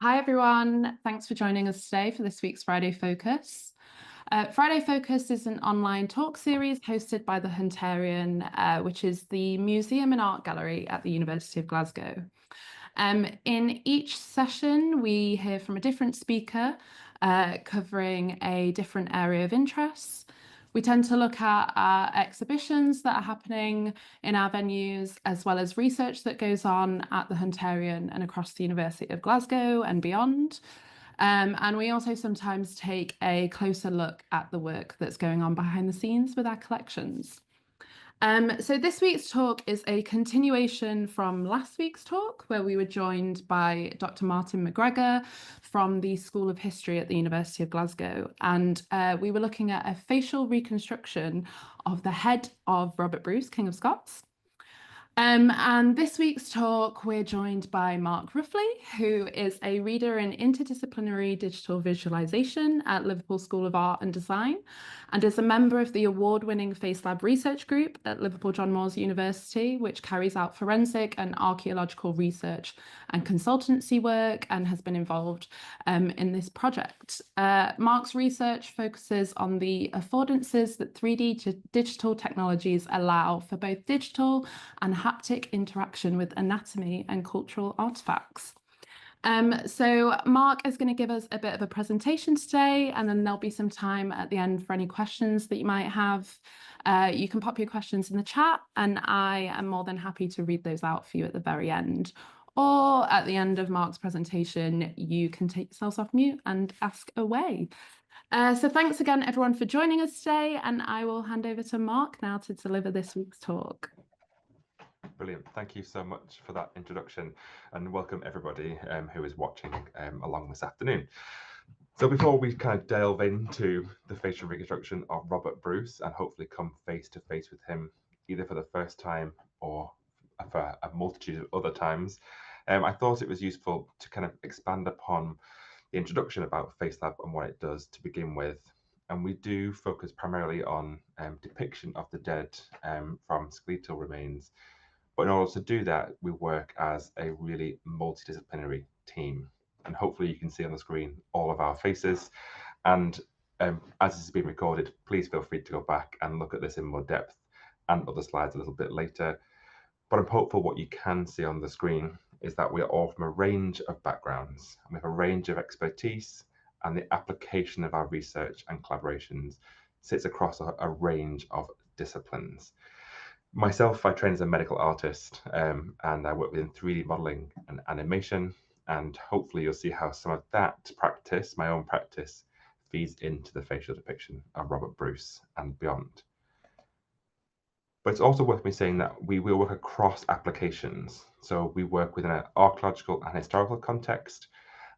Hi everyone, thanks for joining us today for this week's Friday Focus. Friday Focus is an online talk series hosted by the Hunterian, which is the museum and art gallery at the University of Glasgow. In each session, we hear from a different speaker covering a different area of interest. We tend to look at exhibitions that are happening in our venues, as well as research that goes on at the Hunterian and across the University of Glasgow and beyond. And we also sometimes take a closer look at the work that's going on behind the scenes with our collections. So this week's talk is a continuation from last week's talk, where we were joined by Dr. Martin McGregor from the School of History at the University of Glasgow. And we were looking at a facial reconstruction of the head of Robert Bruce, King of Scots. And this week's talk, we're joined by Mark Roughley, who is a reader in interdisciplinary digital visualization at Liverpool School of Art and Design, and is a member of the award-winning FaceLab research group at Liverpool John Moores University, which carries out forensic and archaeological research and consultancy work, and has been involved in this project. Mark's research focuses on the affordances that 3D digital technologies allow for both digital and haptic interaction with anatomy and cultural artifacts. So Mark is going to give us a bit of a presentation today, and then there'll be some time at the end for any questions that you might have. You can pop your questions in the chat, and I am more than happy to read those out for you at the very end. Or at the end of Mark's presentation, you can take yourselves off mute and ask away. So thanks again, everyone, for joining us today, and I will hand over to Mark now to deliver this week's talk. Brilliant. Thank you so much for that introduction, and welcome everybody who is watching along this afternoon. So before we kind of delve into the facial reconstruction of Robert Bruce and hopefully come face to face with him either for the first time or for a multitude of other times, I thought it was useful to kind of expand upon the introduction about FaceLab and what it does to begin with. And we do focus primarily on depiction of the dead from skeletal remains. But in order to do that, we work as a really multidisciplinary team. And hopefully you can see on the screen all of our faces. And as this is being recorded, please feel free to go back and look at this in more depth and other slides a little bit later. But I'm hopeful what you can see on the screen is that we are all from a range of backgrounds, and we have a range of expertise, and the application of our research and collaborations sits across a range of disciplines. Myself, I train as a medical artist, and I work within 3D modeling and animation, and hopefully you'll see how some of that practice, my own practice, feeds into the facial depiction of Robert Bruce and beyond. But it's also worth me saying that we will work across applications. So we work within an archaeological and historical context,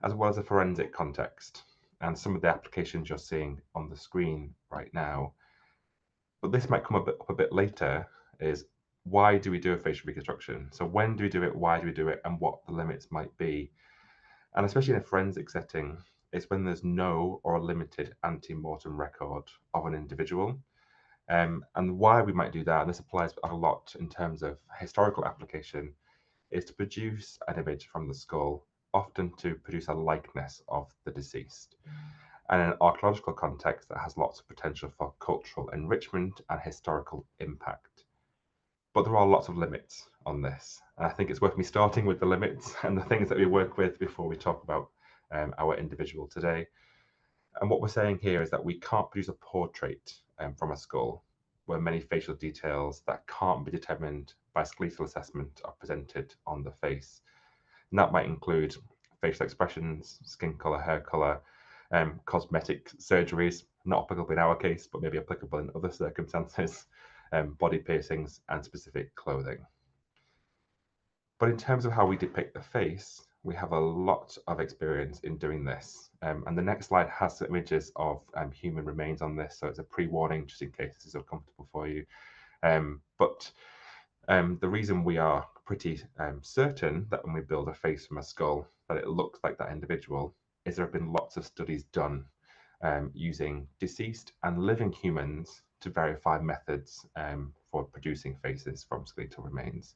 as well as a forensic context. And some of the applications you're seeing on the screen right now. But this might come up a bit later, is why do we do a facial reconstruction? So when do we do it, why do we do it, and what the limits might be? And especially in a forensic setting, it's when there's no or a limited ante-mortem record of an individual. And why we might do that, and this applies a lot in terms of historical application, is to produce an image from the skull, often to produce a likeness of the deceased. And in an archaeological context, that has lots of potential for cultural enrichment and historical impact. But there are lots of limits on this. And I think it's worth me starting with the limits and the things that we work with before we talk about our individual today. And what we're saying here is that we can't produce a portrait from a skull where many facial details that can't be determined by skeletal assessment are presented on the face. And that might include facial expressions, skin color, hair color, cosmetic surgeries, not applicable in our case, but maybe applicable in other circumstances, body piercings, and specific clothing. But in terms of how we depict the face, we have a lot of experience in doing this. And the next slide has some images of human remains on this, so it's a pre-warning just in case this is uncomfortable for you. But the reason we are pretty certain that when we build a face from a skull, that it looks like that individual, is there have been lots of studies done using deceased and living humans to verify methods for producing faces from skeletal remains.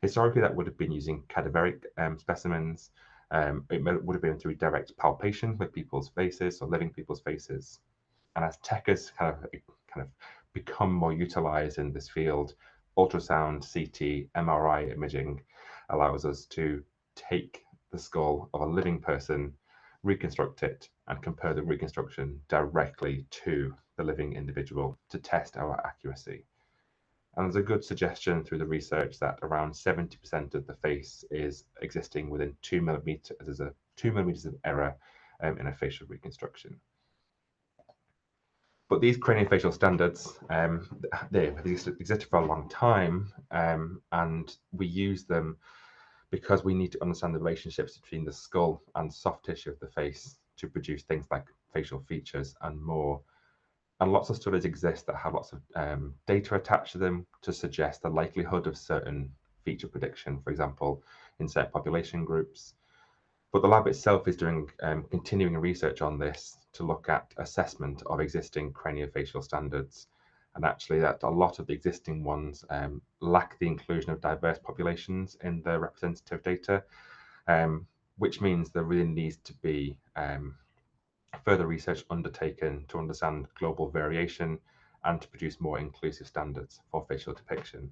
Historically, that would have been using cadaveric specimens, would have been through direct palpation with people's faces or living people's faces. And as tech has kind of become more utilized in this field, ultrasound, CT, MRI imaging allows us to take the skull of a living person, reconstruct it, and compare the reconstruction directly to the living individual to test our accuracy. And there's a good suggestion through the research that around 70% of the face is existing within 2 millimeters. There's a 2 millimeters of error in a facial reconstruction. But these craniofacial standards, they've existed for a long time, and we use them because we need to understand the relationships between the skull and soft tissue of the face to produce things like facial features and more. And lots of studies exist that have lots of data attached to them to suggest the likelihood of certain feature prediction, for example, in certain population groups. But the lab itself is doing continuing research on this to look at assessment of existing craniofacial standards. And actually that a lot of the existing ones lack the inclusion of diverse populations in the representative data, which means there really needs to be further research undertaken to understand global variation and to produce more inclusive standards for facial depiction.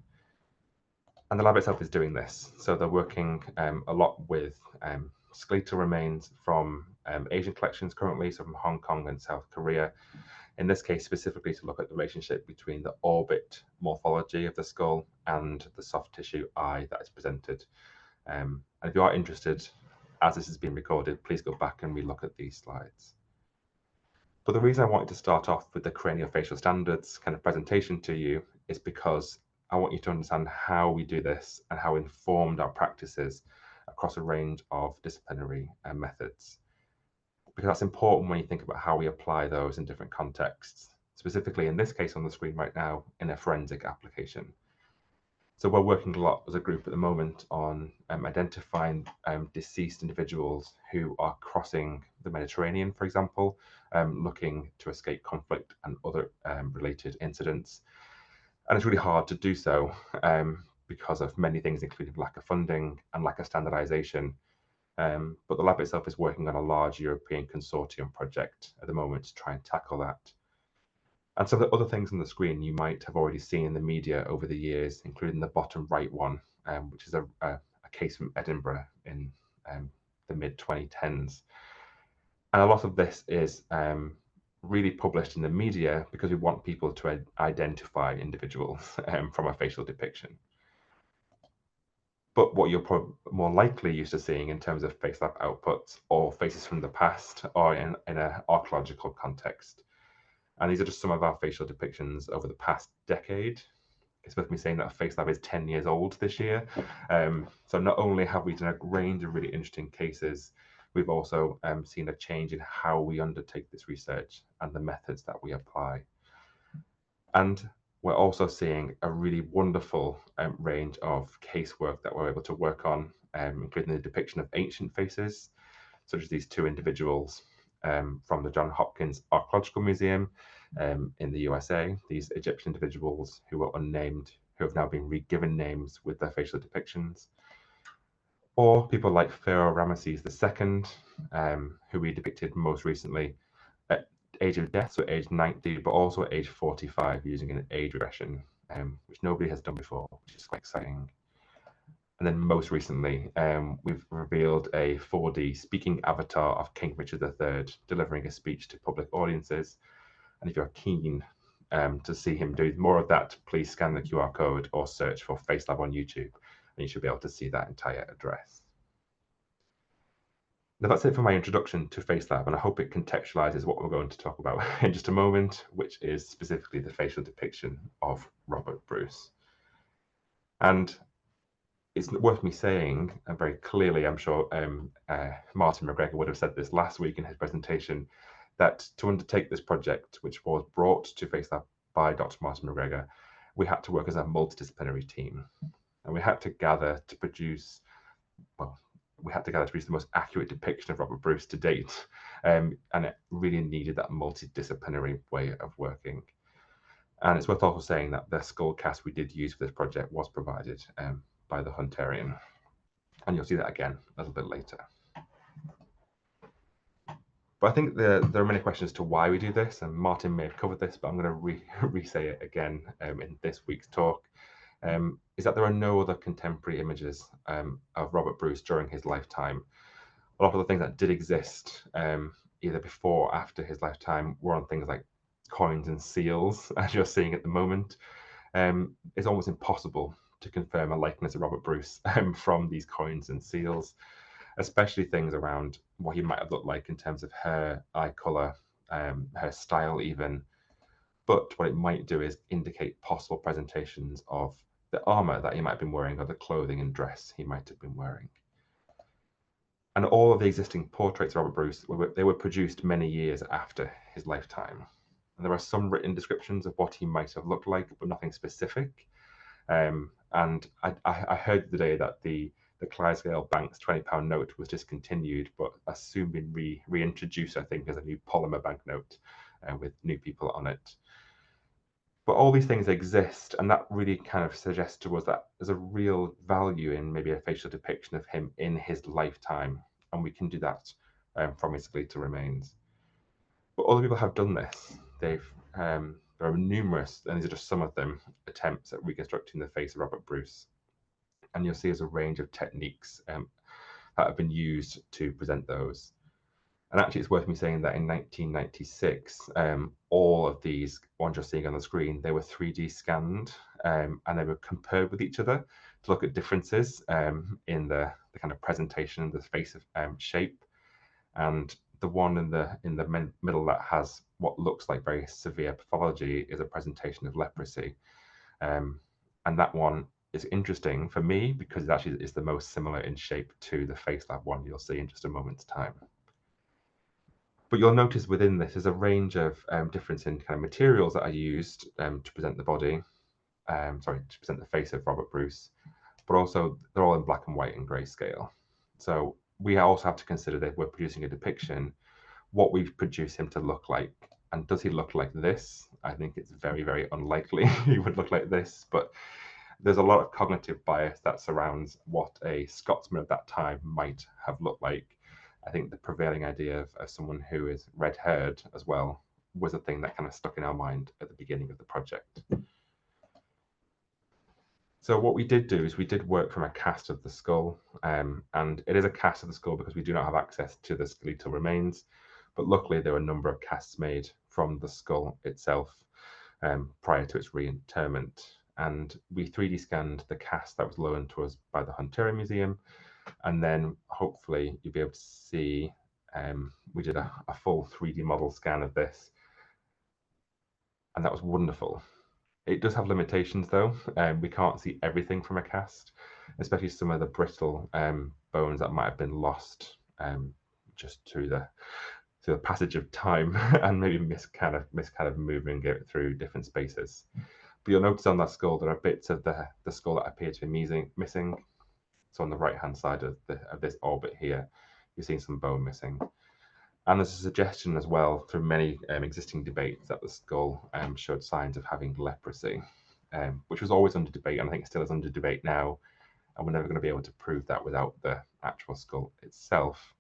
And the lab itself is doing this. So they're working a lot with skeletal remains from Asian collections currently, so from Hong Kong and South Korea. In this case, specifically to look at the relationship between the orbit morphology of the skull and the soft tissue eye that is presented. And if you are interested, as this has been recorded, please go back and relook at these slides. But the reason I wanted to start off with the craniofacial standards kind of presentation to you is because I want you to understand how we do this and how informed our practice is across a range of disciplinary methods. Because that's important when you think about how we apply those in different contexts, specifically in this case on the screen right now, in a forensic application. So we're working a lot as a group at the moment on identifying deceased individuals who are crossing the Mediterranean, for example, looking to escape conflict and other related incidents. And it's really hard to do so because of many things, including lack of funding and lack of standardization. But the lab itself is working on a large European consortium project at the moment to try and tackle that. And some of the other things on the screen you might have already seen in the media over the years, including the bottom right one, which is a case from Edinburgh in the mid-2010s. And a lot of this is really published in the media because we want people to identify individuals from a facial depiction. But what you're probably more likely used to seeing in terms of face lab outputs or faces from the past or in an archaeological context. And these are just some of our facial depictions over the past decade. It's worth me saying that Face Lab is 10 years old this year. So not only have we done a range of really interesting cases, we've also seen a change in how we undertake this research and the methods that we apply. And we're also seeing a really wonderful range of casework that we're able to work on, including the depiction of ancient faces, such as these two individuals from the Johns Hopkins Archaeological Museum in the USA, these Egyptian individuals who were unnamed, who have now been re-given names with their facial depictions. Or people like Pharaoh Ramesses II, who we depicted most recently at age of death, so age 90, but also at age 45 using an age regression, which nobody has done before, which is quite exciting. And then most recently, we've revealed a 4D speaking avatar of King Richard III delivering a speech to public audiences. And if you're keen to see him do more of that, please scan the QR code or search for FaceLab on YouTube, and you should be able to see that entire address. Now that's it for my introduction to FaceLab, and I hope it contextualizes what we're going to talk about in just a moment, which is specifically the facial depiction of Robert Bruce. And it's worth me saying, and very clearly, I'm sure Martin McGregor would have said this last week in his presentation, that to undertake this project, which was brought to FaceLab by Dr. Martin McGregor, we had to work as a multidisciplinary team. And we had to gather to produce, well, we had to gather to produce the most accurate depiction of Robert Bruce to date. And it really needed that multidisciplinary way of working. And it's worth also saying that the skull cast we did use for this project was provided by the Hunterian. And you'll see that again a little bit later. But I think there are many questions to why we do this, and Martin may have covered this, but I'm going to re-say it again in this week's talk, is that there are no other contemporary images of Robert Bruce during his lifetime. A lot of the things that did exist either before or after his lifetime were on things like coins and seals, as you're seeing at the moment. It's almost impossible to confirm a likeness of Robert Bruce from these coins and seals, especially things around what he might have looked like in terms of hair, eye colour, her style even. But what it might do is indicate possible presentations of the armour that he might have been wearing or the clothing and dress he might have been wearing. And all of the existing portraits of Robert Bruce, they were produced many years after his lifetime. And there are some written descriptions of what he might have looked like, but nothing specific. And I heard today that the Clydesdale Bank's £20 note was discontinued, but has soon been reintroduced, I think, as a new polymer banknote with new people on it. But all these things exist, and that really kind of suggests to us that there's a real value in maybe a facial depiction of him in his lifetime, and we can do that from his skeletal remains. But other people have done this. There are numerous, and these are just some of them, attempts at reconstructing the face of Robert Bruce. And you'll see there's a range of techniques that have been used to present those. And actually, it's worth me saying that in 1996, all of these ones you're seeing on the screen, they were 3D scanned and they were compared with each other to look at differences in the kind of presentation, the face of shape. And the one in the middle that has what looks like very severe pathology is a presentation of leprosy. And that one is interesting for me because it actually is the most similar in shape to the face lab one you'll see in just a moment's time. But you'll notice within this is a range of difference in kind of materials that are used to present the body, to present the face of Robert Bruce, but also they're all in black and white and grayscale. So we also have to consider that we're producing a depiction, what we've produced him to look like. And does he look like this? I think it's very, very unlikely he would look like this, but there's a lot of cognitive bias that surrounds what a Scotsman of that time might have looked like. I think the prevailing idea of someone who is red-haired as well was a thing that kind of stuck in our mind at the beginning of the project. So what we did do is we did work from a cast of the skull, and it is a cast of the skull because we do not have access to the skeletal remains, but luckily there were a number of casts made from the skull itself prior to its reinterment. And we 3D scanned the cast that was loaned to us by the Hunterian Museum, and then hopefully you'll be able to see we did a full 3D model scan of this, and that was wonderful. It does have limitations though. We can't see everything from a cast, especially some of the brittle bones that might have been lost just through the passage of time and maybe miss kind of moving it through different spaces. But you'll notice on that skull there are bits of the skull that appear to be missing. So on the right-hand side of this orbit here, you're seeing some bone missing. And there's a suggestion as well through many existing debates that the skull showed signs of having leprosy, which was always under debate, and I think still is under debate now. And we're never going to be able to prove that without the actual skull itself.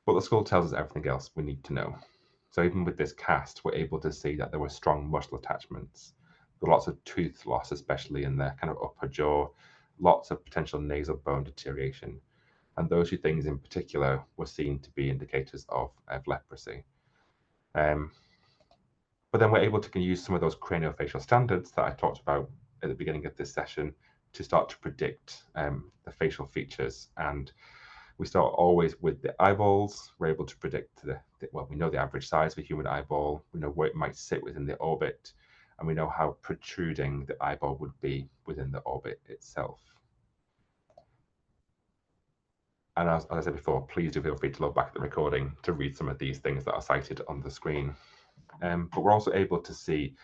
But the skull tells us everything else we need to know. So even with this cast, we're able to see that there were strong muscle attachments. There were lots of tooth loss, especially in the kind of upper jaw, lots of potential nasal bone deterioration. And those two things in particular were seen to be indicators of leprosy. But then we're able to use some of those craniofacial standards that I talked about at the beginning of this session to start to predict the facial features. And we start always with the eyeballs. We're able to predict well, we know the average size of a human eyeball. We know where it might sit within the orbit, and we know how protruding the eyeball would be within the orbit itself. And as I said before, please do feel free to look back at the recording to read some of these things that are cited on the screen. But we're also able to see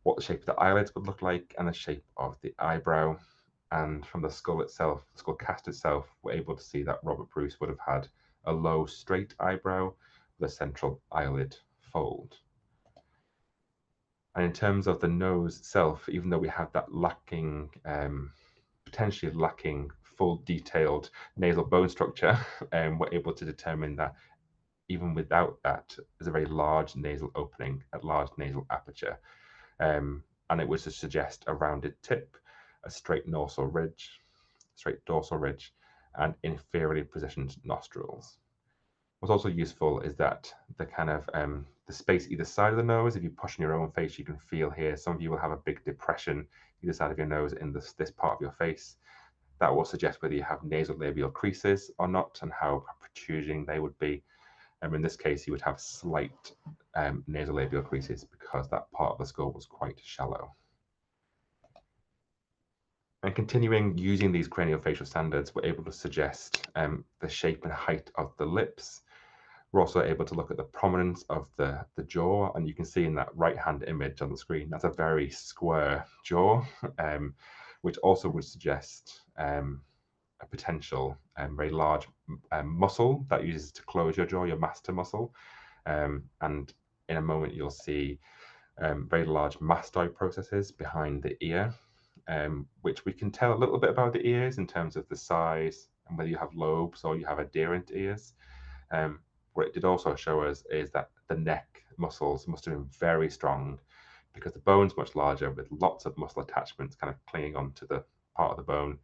what the shape of the eyelids would look like and the shape of the eyebrow. And from the skull itself, the skull cast itself, we're able to see that Robert Bruce would have had a low, straight eyebrow with a central eyelid fold. And in terms of the nose itself, even though we have that lacking, potentially lacking full detailed nasal bone structure, we're able to determine that even without that, there's a very large nasal opening, a large nasal aperture. And it was to suggest a rounded tip, a straight dorsal ridge, and inferiorly positioned nostrils. What's also useful is that the kind of the space either side of the nose, if you push on your own face, you can feel here. Some of you will have a big depression either side of your nose in this part of your face. That will suggest whether you have nasolabial creases or not and how protruding they would be. In this case, you would have slight nasolabial creases because that part of the skull was quite shallow. And continuing using these craniofacial standards, we're able to suggest the shape and height of the lips. We're also able to look at the prominence of the jaw, and you can see in that right-hand image on the screen, that's a very square jaw, which also would suggest a potential very large muscle that uses to close your jaw, your master muscle. And in a moment, you'll see very large mastoid processes behind the ear, which we can tell a little bit about the ears in terms of the size and whether you have lobes or you have adherent ears. What it did also show us is that the neck muscles must have been very strong because the bone's much larger with lots of muscle attachments kind of clinging onto the part of the bone.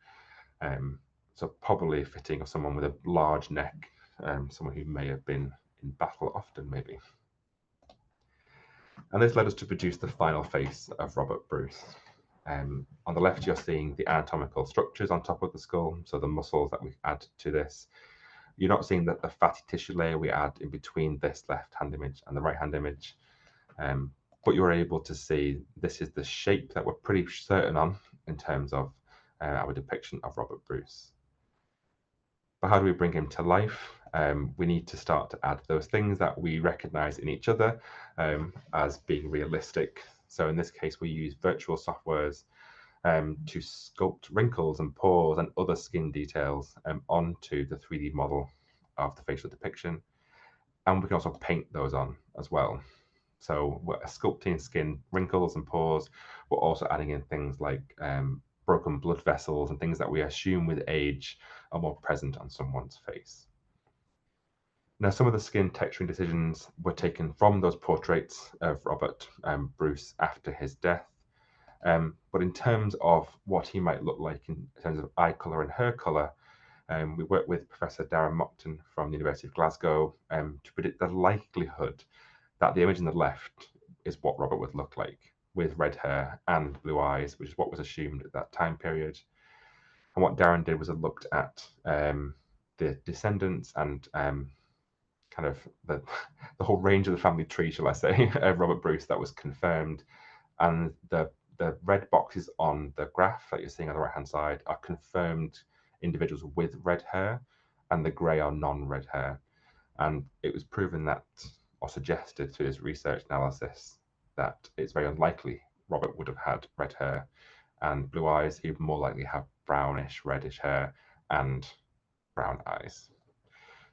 So probably fitting of someone with a large neck, someone who may have been in battle often, maybe. And this led us to produce the final face of Robert Bruce. On the left, you're seeing the anatomical structures on top of the skull, so the muscles that we add to this. You're not seeing the fatty tissue layer we add in between this left-hand image and the right-hand image, but you're able to see this is the shape that we're pretty certain on in terms of our depiction of Robert Bruce. But how do we bring him to life? We need to start to add those things that we recognize in each other as being realistic. So in this case, we use virtual softwares to sculpt wrinkles and pores and other skin details onto the 3D model of the facial depiction. And we can also paint those on as well. So we're sculpting skin wrinkles and pores. We're also adding in things like broken blood vessels and things that we assume with age are more present on someone's face. Now, some of the skin texturing decisions were taken from those portraits of Robert Bruce after his death. But in terms of what he might look like in terms of eye colour and hair colour, we worked with Professor Darren Mockton from the University of Glasgow to predict the likelihood that the image on the left is what Robert would look like, with red hair and blue eyes, which is what was assumed at that time period. And what Darren did was looked at the descendants and kind of the whole range of the family tree, shall I say, of Robert Bruce that was confirmed. And the red boxes on the graph that you're seeing on the right-hand side are confirmed individuals with red hair, and the grey are non-red hair. And it was proven that, or suggested through this research analysis, that it's very unlikely Robert would have had red hair and blue eyes. He would more likely have brownish, reddish hair and brown eyes.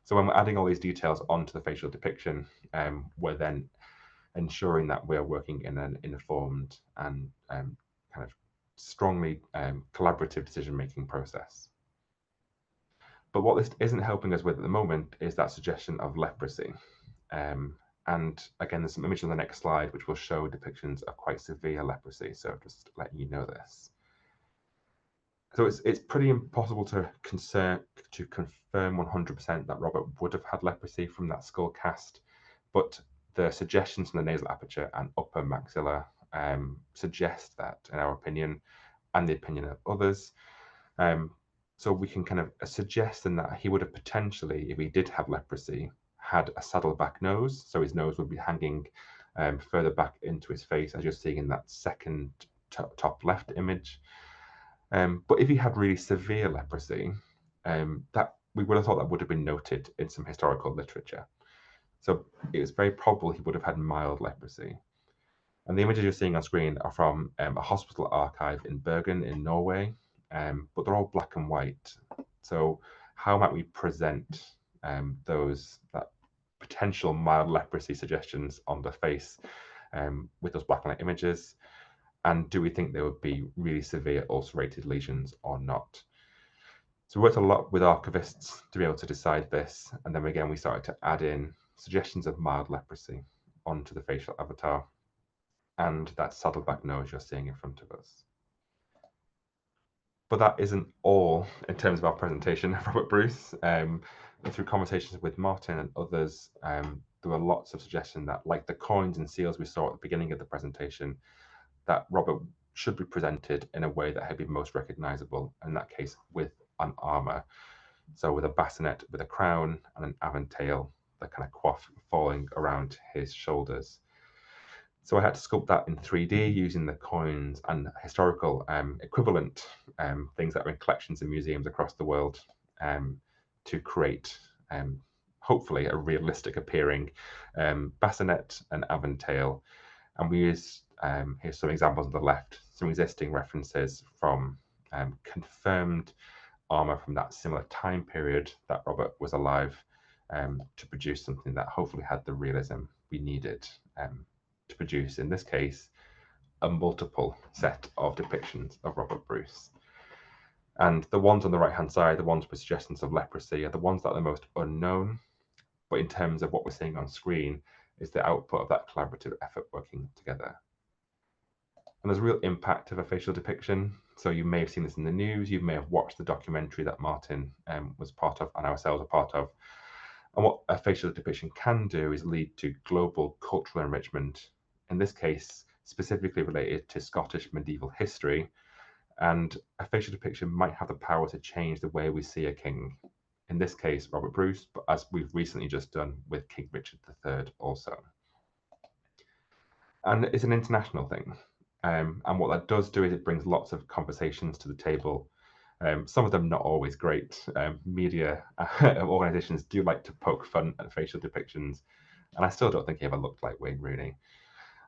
So when we're adding all these details onto the facial depiction, we're then ensuring that we're working in an informed and kind of strongly collaborative decision-making process. But what this isn't helping us with at the moment is that suggestion of leprosy. And again, there's some images on the next slide which will show depictions of quite severe leprosy. So just letting you know this. So it's pretty impossible to confirm 100% that Robert would have had leprosy from that skull cast, but the suggestions from the nasal aperture and upper maxilla suggest that, in our opinion, and the opinion of others. So we can kind of suggest in that he would have potentially, if he did have leprosy, had a saddleback nose. So his nose would be hanging further back into his face, as you're seeing in that second top left image. But if he had really severe leprosy, that we would have thought that would have been noted in some historical literature. So it was very probable he would have had mild leprosy. And the images you're seeing on screen are from a hospital archive in Bergen in Norway, but they're all black and white. So how might we present that potential mild leprosy suggestions on the face with those black and white images? And do we think there would be really severe ulcerated lesions or not? So we worked a lot with archivists to be able to decide this. And then again, we started to add in suggestions of mild leprosy onto the facial avatar and that saddleback nose you're seeing in front of us. But that isn't all in terms of our presentation of Robert Bruce. Through conversations with Martin and others, there were lots of suggestions that, like the coins and seals we saw at the beginning of the presentation, that Robert should be presented in a way that had been most recognizable, in that case with an armour. So with a bassinet, with a crown and an aventail, the kind of coif falling around his shoulders. So I had to sculpt that in 3D using the coins and historical equivalent things that are in collections and museums across the world to create hopefully a realistic appearing bassinet and aventail. And we used, here's some examples on the left, some existing references from confirmed armour from that similar time period that Robert was alive to produce something that hopefully had the realism we needed to produce, in this case, a multiple set of depictions of Robert Bruce. And the ones on the right-hand side, the ones with suggestions of leprosy, are the ones that are the most unknown. But in terms of what we're seeing on screen, is the output of that collaborative effort working together. And there's a real impact of a facial depiction. So you may have seen this in the news, you may have watched the documentary that Martin was part of and ourselves are part of. And what a facial depiction can do is lead to global cultural enrichment, in this case, specifically related to Scottish medieval history. And a facial depiction might have the power to change the way we see a king. In this case, Robert Bruce, but as we've recently just done with King Richard III also. And it's an international thing. And what that does do is it brings lots of conversations to the table. Some of them not always great. Media organisations do like to poke fun at facial depictions, and I still don't think he ever looked like Wayne Rooney.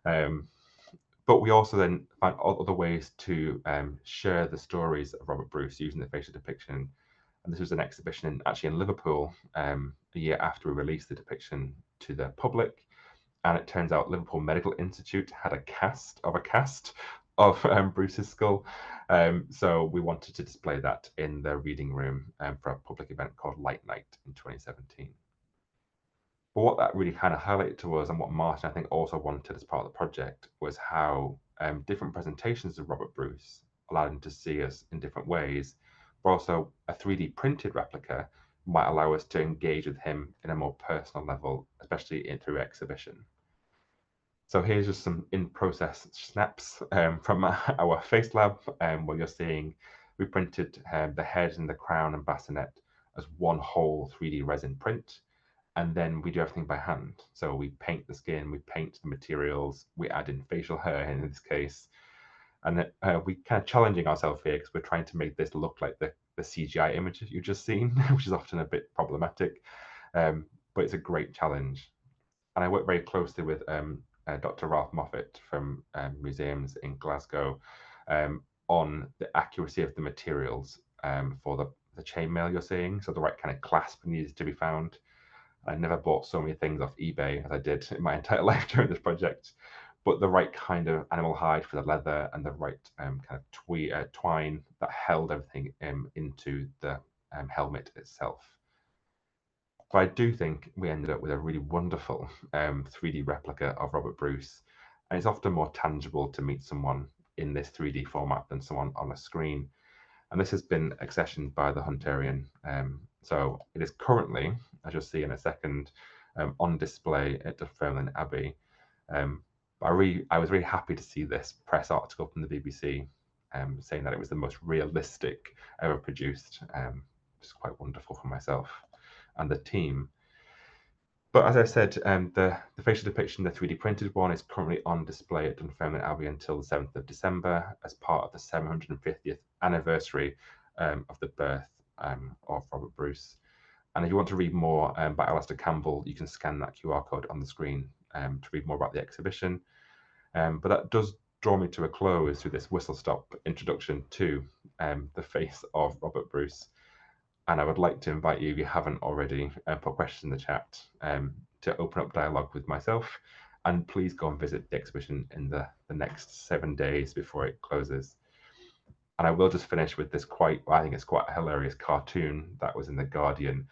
But we also then find other ways to share the stories of Robert Bruce using the facial depiction. And this was an exhibition actually in Liverpool a year after we released the depiction to the public. And it turns out Liverpool Medical Institute had a cast of Bruce's skull. So we wanted to display that in the reading room for a public event called Light Night in 2017. But what that really kind of highlighted to us, and what Martin, I think, also wanted as part of the project, was how different presentations of Robert Bruce allowed him to see us in different ways, but also a 3D printed replica might allow us to engage with him in a more personal level, especially through exhibition. So here's just some in-process snaps from our face lab, where you're seeing we printed the head and the crown and bassinet as one whole 3D resin print. And then we do everything by hand. So we paint the skin, we paint the materials, we add in facial hair in this case. And we kind of challenging ourselves here because we're trying to make this look like the CGI image you've just seen, which is often a bit problematic, but it's a great challenge. And I work very closely with Dr. Ralph Moffat from museums in Glasgow on the accuracy of the materials for the chainmail you're seeing. So the right kind of clasp needs to be found. I never bought so many things off eBay as I did in my entire life during this project, but the right kind of animal hide for the leather and the right kind of twine that held everything into the helmet itself. But I do think we ended up with a really wonderful 3D replica of Robert Bruce, and it's often more tangible to meet someone in this 3D format than someone on a screen. And this has been accessioned by the Hunterian. So it is currently, as you'll see in a second, on display at Dunfermline Abbey. I was really happy to see this press article from the BBC saying that it was the most realistic ever produced, which is quite wonderful for myself and the team. But as I said, the facial depiction, the 3D printed one, is currently on display at Dunfermline Abbey until the 7th of December as part of the 750th anniversary of the birth of Robert Bruce. And if you want to read more by Alistair Campbell, you can scan that QR code on the screen to read more about the exhibition. But that does draw me to a close through this whistle-stop introduction to the face of Robert Bruce. And I would like to invite you, if you haven't already, put questions in the chat to open up dialogue with myself. And please go and visit the exhibition in the next 7 days before it closes. And I will just finish with this I think it's quite a hilarious cartoon that was in The Guardian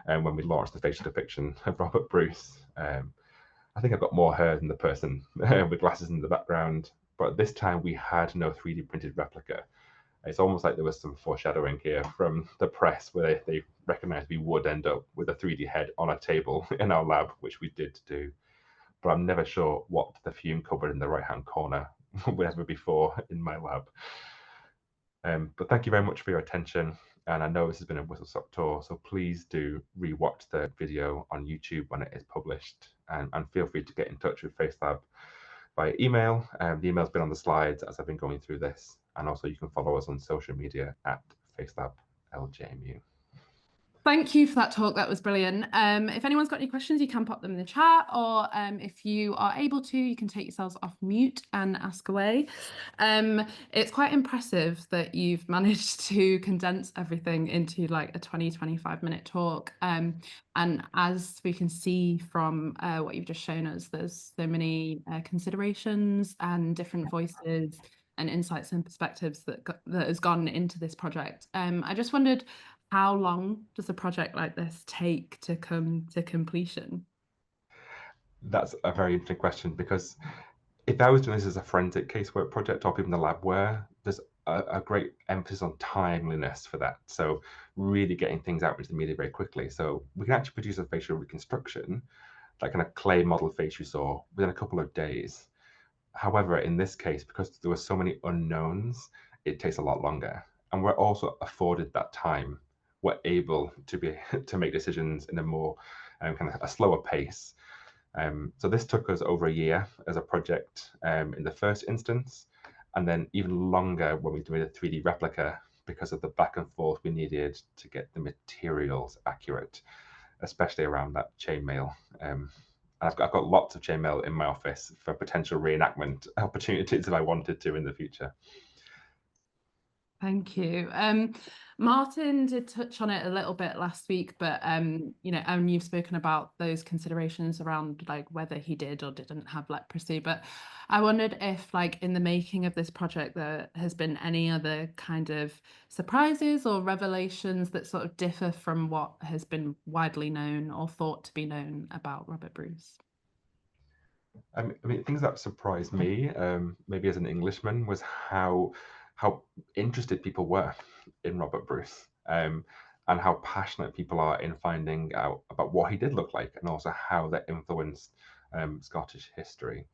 when we launched the facial depiction of Robert Bruce. I think I've got more hair than the person with glasses in the background, but this time we had no 3D printed replica. It's almost like there was some foreshadowing here from the press where they recognized we would end up with a 3D head on a table in our lab, which we did do. But I'm never sure what the fume cupboard in the right-hand corner would ever be for in my lab. But thank you very much for your attention. And I know this has been a whistle-stop tour, so please do re-watch the video on YouTube when it is published, and feel free to get in touch with FaceLab by email. The email's been on the slides as I've been going through this, and also you can follow us on social media at FaceLabLJMU. Thank you for that talk. That was brilliant. If anyone's got any questions, you can pop them in the chat, or if you are able to, you can take yourselves off mute and ask away. It's quite impressive that you've managed to condense everything into like a 20-25 minute talk. And as we can see from what you've just shown us, there's so many considerations and different voices and insights and perspectives that has gone into this project. I just wondered, how long does a project like this take to come to completion? That's a very interesting question, because if I was doing this as a forensic casework project or even the labware, there's a great emphasis on timeliness for that. So really getting things out into the media very quickly. So we can actually produce a facial reconstruction, that kind of clay model face you saw, within a couple of days. However, in this case, because there were so many unknowns, it takes a lot longer. And we're also afforded that time. We're able to make decisions in a more kind of a slower pace. So this took us over a year as a project in the first instance, and then even longer when we did a 3D replica, because of the back and forth we needed to get the materials accurate, especially around that chainmail. I've got lots of chainmail in my office for potential reenactment opportunities if I wanted to in the future. Thank you. Martin did touch on it a little bit last week, but you know, and you've spoken about those considerations around like whether he did or didn't have leprosy. But I wondered if, like, in the making of this project, there has been any other kind of surprises or revelations that sort of differ from what has been widely known or thought to be known about Robert Bruce. I mean, things that surprised me, maybe as an Englishman, was how interested people were in Robert Bruce, and how passionate people are in finding out about what he did look like, and also how that influenced Scottish history.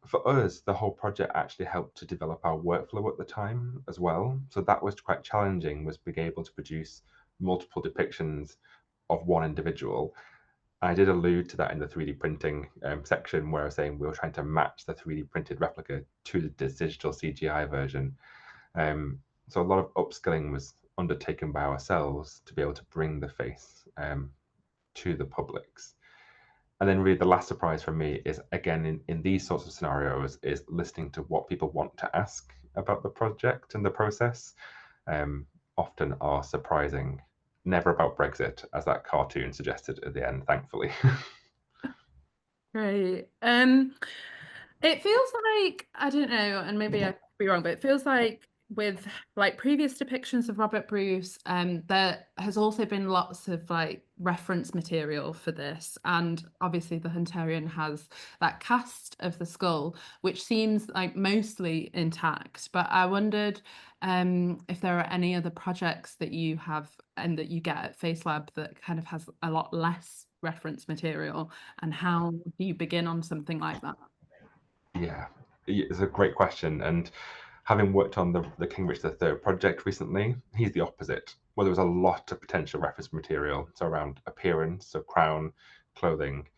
For us, the whole project actually helped to develop our workflow at the time as well. So that was quite challenging, was being able to produce multiple depictions of one individual. I did allude to that in the 3D printing section, where I was saying we were trying to match the 3D printed replica to the digital CGI version. So a lot of upskilling was undertaken by ourselves to be able to bring the face to the publics. And then really the last surprise for me is, again, in these sorts of scenarios, is listening to what people want to ask about the project and the process. Often are surprising. Never about Brexit, as that cartoon suggested at the end, thankfully. Great. It feels like, I don't know, and maybe I could be wrong, but it feels like with like previous depictions of Robert Bruce, there has also been lots of like reference material for this. And obviously the Hunterian has that cast of the skull, which seems like mostly intact. But I wondered if there are any other projects that you have and that you get at FaceLab that kind of has a lot less reference material, and how do you begin on something like that? Yeah, it's a great question. And having worked on the King Richard III project recently, he's the opposite, where there was a lot of potential reference material. So around appearance, so crown, clothing,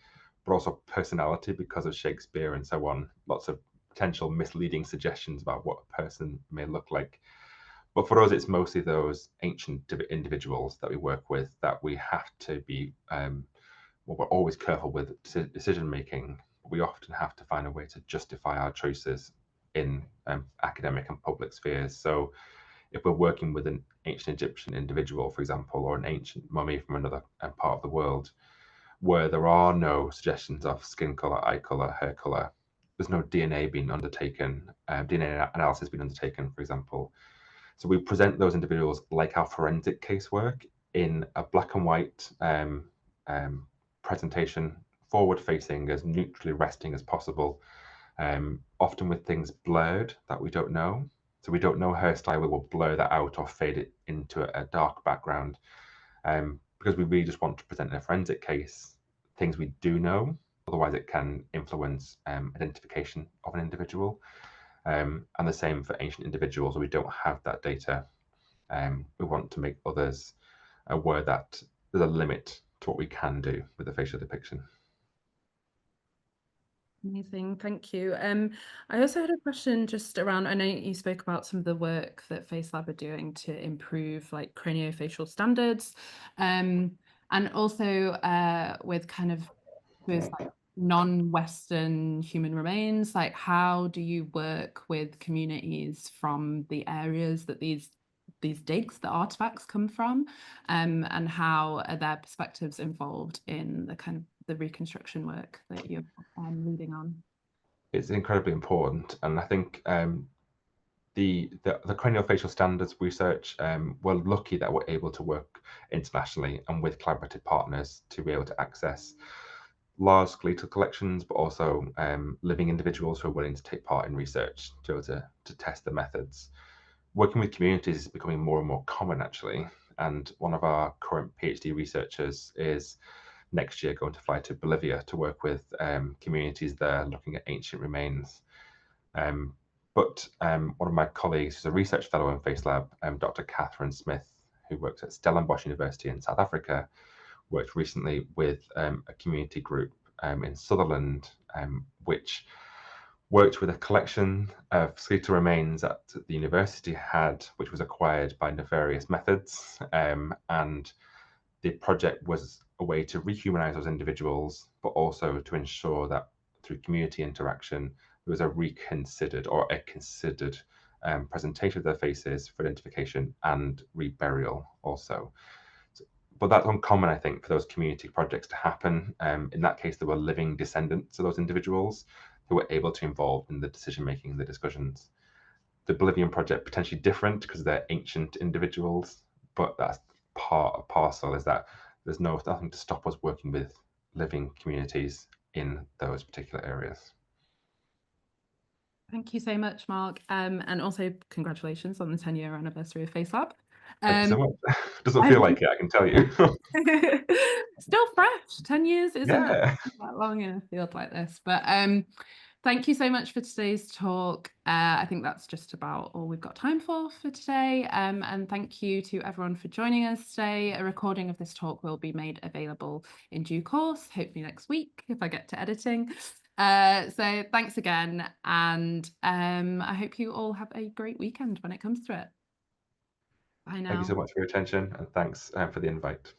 but also personality because of Shakespeare and so on. Lots of potential misleading suggestions about what a person may look like. But for us, it's mostly those ancient individuals that we work with that we have to be, well, we're always careful with decision making. We often have to find a way to justify our choices in academic and public spheres. So if we're working with an ancient Egyptian individual, for example, or an ancient mummy from another part of the world, where there are no suggestions of skin color, eye color, hair color, there's no DNA being undertaken, DNA analysis being undertaken, for example. So we present those individuals like our forensic casework in a black and white presentation forward facing, as neutrally resting as possible, often with things blurred that we don't know. So we don't know her style, we will blur that out or fade it into a dark background, because we really just want to present in a forensic case things we do know. Otherwise, it can influence identification of an individual. And the same for ancient individuals where we don't have that data. We want to make others aware that there's a limit to what we can do with the facial depiction. Amazing, thank you. I also had a question just around, I know you spoke about some of the work that FaceLab are doing to improve like craniofacial standards, and also with kind of with like non-Western human remains, like how do you work with communities from the areas that these digs, the artifacts come from, and how are their perspectives involved in the kind of the reconstruction work that you're leading on? It's incredibly important, and I think the craniofacial standards research, we're lucky that we're able to work internationally and with collaborative partners to be able to access large skeletal collections, but also living individuals who are willing to take part in research to be able to test the methods. Working with communities is becoming more and more common, actually. And one of our current PhD researchers is next year going to fly to Bolivia to work with communities there looking at ancient remains. But one of my colleagues, who's a research fellow in FaceLab, Dr. Catherine Smith, who works at Stellenbosch University in South Africa, worked recently with a community group in Sutherland, which worked with a collection of skeletal remains that the university had, which was acquired by nefarious methods. And the project was a way to rehumanize those individuals, but also to ensure that through community interaction, there was a reconsidered or a considered presentation of their faces for identification and reburial also. But that's uncommon, I think, for those community projects to happen. In that case, there were living descendants of those individuals who were able to involve in the decision making and the discussions. The Bolivian project potentially different because they're ancient individuals, but that's part of parcel is that there's nothing to stop us working with living communities in those particular areas. Thank you so much, Mark. And also congratulations on the 10-year anniversary of FaceLab. Thank you so much. Doesn't I feel like it, I can tell you. Still fresh. 10 years isn't Yeah. that long in a field like this. But thank you so much for today's talk. I think that's just about all we've got time for today. And thank you to everyone for joining us today. A recording of this talk will be made available in due course, hopefully next week if I get to editing. So thanks again. And I hope you all have a great weekend when it comes to it. Bye now. Thank you so much for your attention, and thanks for the invite.